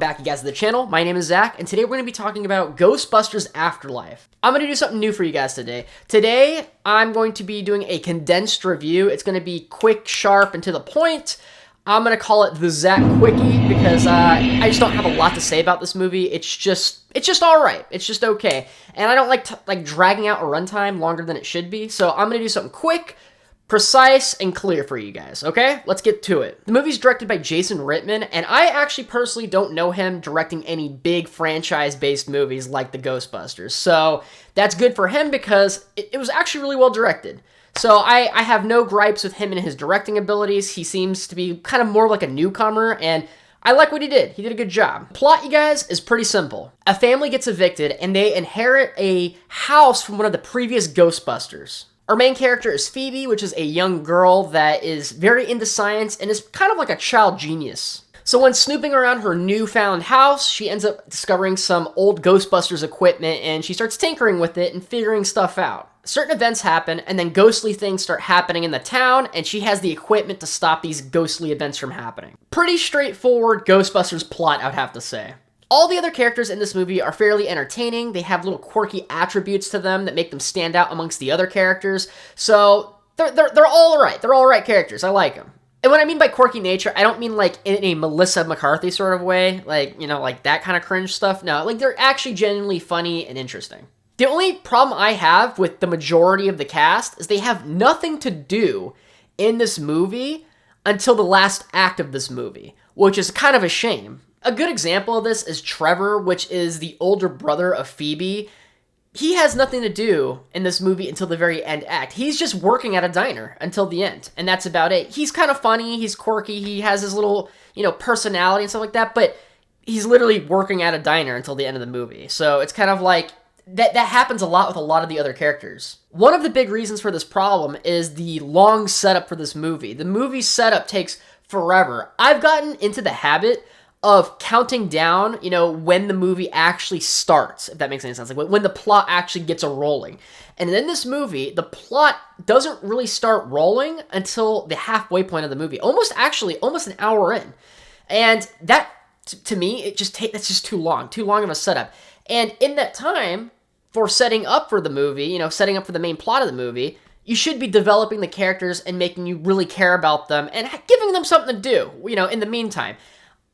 back, you guys, to the channel. My name is Zach, and today we're going to be talking about Ghostbusters Afterlife. I'm going to do something new for you guys today. Today, I'm going to be doing a condensed review. It's going to be quick, sharp, and to the point. I'm going to call it the Zach Quickie because I just don't have a lot to say about this movie. It's just all right. It's just okay. And I don't like dragging out a runtime longer than it should be, so I'm going to do something quick, precise, and clear for you guys, okay? Let's get to it. The movie's directed by Jason Reitman, and I actually personally don't know him directing any big franchise-based movies like the Ghostbusters, so that's good for him because it was actually really well directed. So I have no gripes with him and his directing abilities. He seems to be kind of more like a newcomer, and I like what he did. He did a good job. Plot, you guys, is pretty simple. A family gets evicted, and they inherit a house from one of the previous Ghostbusters. Our main character is Phoebe, which is a young girl that is very into science and is kind of like a child genius. So when snooping around her newfound house, she ends up discovering some old Ghostbusters equipment and she starts tinkering with it and figuring stuff out. Certain events happen and then ghostly things start happening in the town and she has the equipment to stop these ghostly events from happening. Pretty straightforward Ghostbusters plot, I'd have to say. All the other characters in this movie are fairly entertaining. They have little quirky attributes to them that make them stand out amongst the other characters. So they're all right. They're all right characters. I like them. And what I mean by quirky nature, I don't mean like in a Melissa McCarthy sort of way, like, you know, like that kind of cringe stuff. No, like they're actually genuinely funny and interesting. The only problem I have with the majority of the cast is they have nothing to do in this movie until the last act of this movie, which is kind of a shame. A good example of this is Trevor, which is the older brother of Phoebe. He has nothing to do in this movie until the very end act. He's just working at a diner until the end, and that's about it. He's kind of funny, he's quirky, he has his little, you know, personality and stuff like that, but he's literally working at a diner until the end of the movie. So it's kind of like, that happens a lot with a lot of the other characters. One of the big reasons for this problem is the long setup for this movie. The movie setup takes forever. I've gotten into the habit of counting down, you know, when the movie actually starts, if that makes any sense, like when the plot actually gets rolling. And in this movie, the plot doesn't really start rolling until the halfway point of the movie, almost an hour in. And that, to me, that's just too long of a setup. And in that time, for setting up for the movie, you know, setting up for the main plot of the movie, you should be developing the characters and making you really care about them and giving them something to do, you know, in the meantime.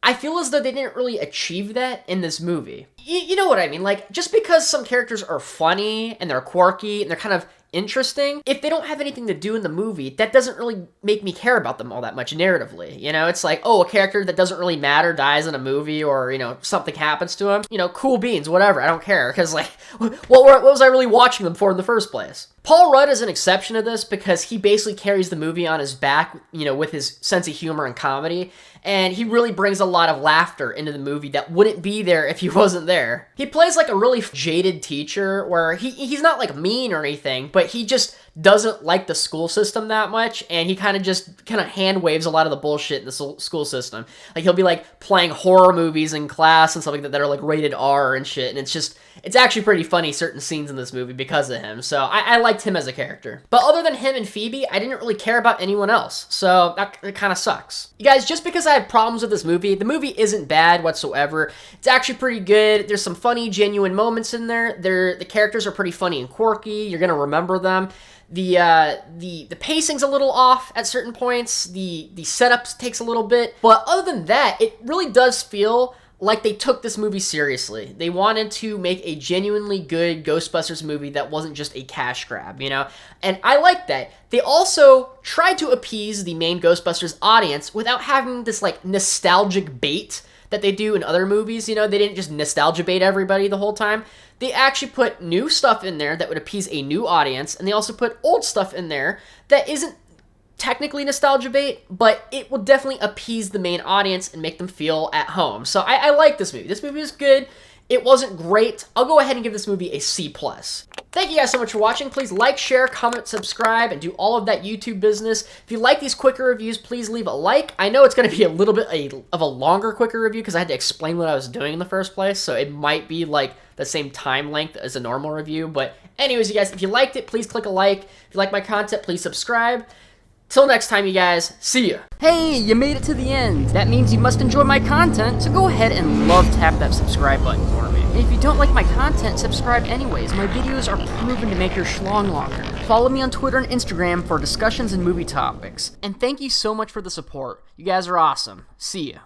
I feel as though they didn't really achieve that in this movie. You know what I mean? Like, just because some characters are funny and they're quirky and they're kind of interesting, if they don't have anything to do in the movie, that doesn't really make me care about them all that much narratively. You know, it's like, oh, a character that doesn't really matter dies in a movie or, you know, something happens to him. You know, cool beans, whatever, I don't care. Because, like, what was I really watching them for in the first place? Paul Rudd is an exception to this because he basically carries the movie on his back, you know, with his sense of humor and comedy, and he really brings a lot of laughter into the movie that wouldn't be there if he wasn't there. He plays like a really jaded teacher where he's not like mean or anything, but he just doesn't like the school system that much, and he kind of hand waves a lot of the bullshit in the school system. Like, he'll be like playing horror movies in class and stuff like that are like rated R and shit, and it's actually pretty funny, certain scenes in this movie because of him. So I liked him as a character. But other than him and Phoebe, I didn't really care about anyone else. So it kind of sucks. You guys, just because I have problems with this movie, the movie isn't bad whatsoever. It's actually pretty good. There's some funny, genuine moments in there. The characters are pretty funny and quirky. You're gonna remember them. The pacing's a little off at certain points. The setup takes a little bit. But other than that, it really does feel like they took this movie seriously. They wanted to make a genuinely good Ghostbusters movie that wasn't just a cash grab, you know? And I like that. They also tried to appease the main Ghostbusters audience without having this, like, nostalgic bait that they do in other movies, you know? They didn't just nostalgia bait everybody the whole time. They actually put new stuff in there that would appease a new audience, and they also put old stuff in there that isn't technically nostalgia bait, but it will definitely appease the main audience and make them feel at home. So I like this movie. This movie is good. It wasn't great. I'll go ahead and give this movie a C+. Thank you guys so much for watching. Please like, share, comment, subscribe, and do all of that YouTube business. If you like these quicker reviews, please leave a like. I know it's going to be a little bit of a longer quicker review because I had to explain what I was doing in the first place, so it might be like the same time length as a normal review. But anyways, you guys, if you liked it, please click a like. If you like my content, please subscribe. Till next time, you guys, see ya. Hey, you made it to the end. That means you must enjoy my content, so go ahead and tap that subscribe button for me. And if you don't like my content, subscribe anyways. My videos are proven to make your schlong longer. Follow me on Twitter and Instagram for discussions and movie topics. And thank you so much for the support. You guys are awesome. See ya.